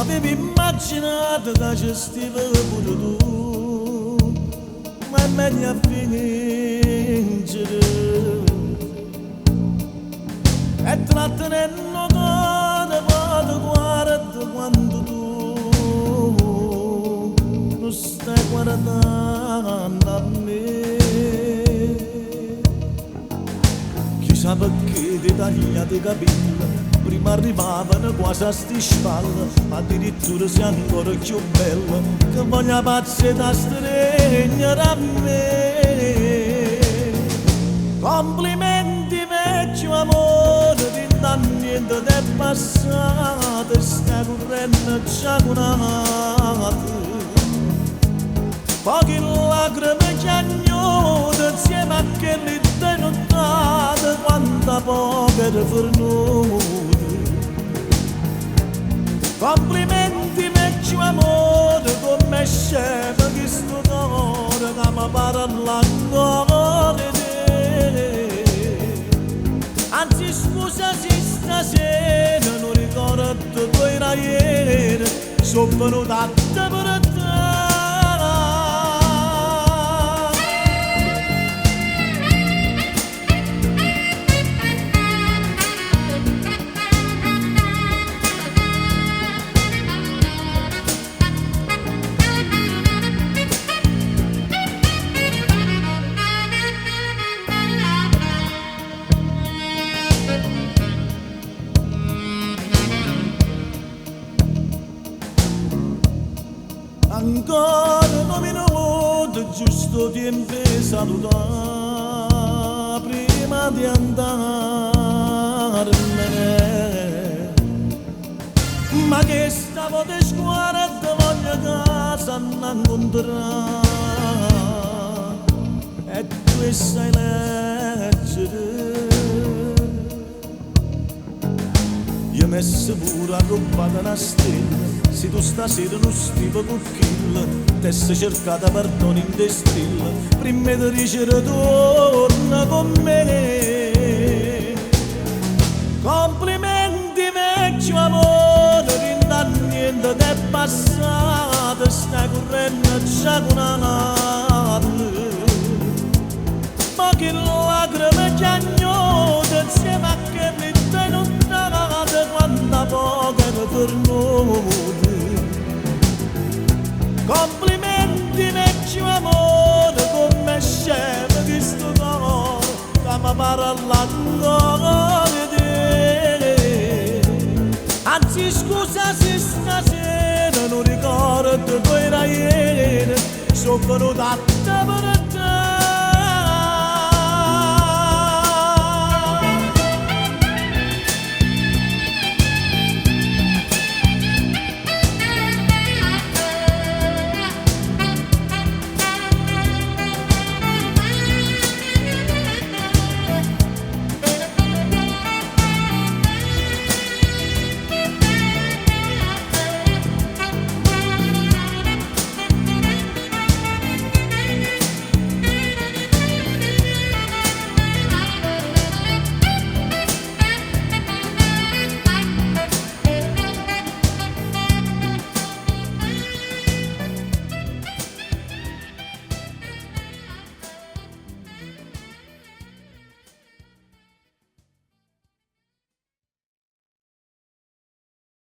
Avevi immaginato che ci stiva pure tu, ma è meglio a fingere. E trattenendo cuore, poi ti guarda quando tu non stai guardando a me. Chissà perché ti tagliate i capelli, prima arrivavano quasi a sti spalle, addirittura sei ancora più bella, che voglio pazze da stregnere a me. Complimenti vecchio amore, di niente è passato, stai correndo già curata. Poche lacrime chiagnate insieme a quelle denottate, quanta povera fornuta. Complimenti vecchio amore, come scema che sto cuore che mi parla ancora di te. Anzi scusa se stasera non ricordo dove era ieri, sono venuta a te per te. Ancora 9 minuti, giusto tempo di salutare prima di andarmene. Ma che stavo di scuola e te voglio casa non incontrare, e tu sai leggere. Io messo pure a roba da una stella, se tu stasera non stivo con kill, te sei cercata perdono in te stelle, prima di dicere torna con me. Complimenti vecchio amore, da niente è passato, stai correndo già con una notte. Poche lacrime chiagnate insieme a che mi denottate, quanta poca fornuta. Complimenti vecchio amore, come scema che sto cuore che mi parla ancora di te. Anzi scusa se stasera non ricordo dove era ieri, sono venuta a te per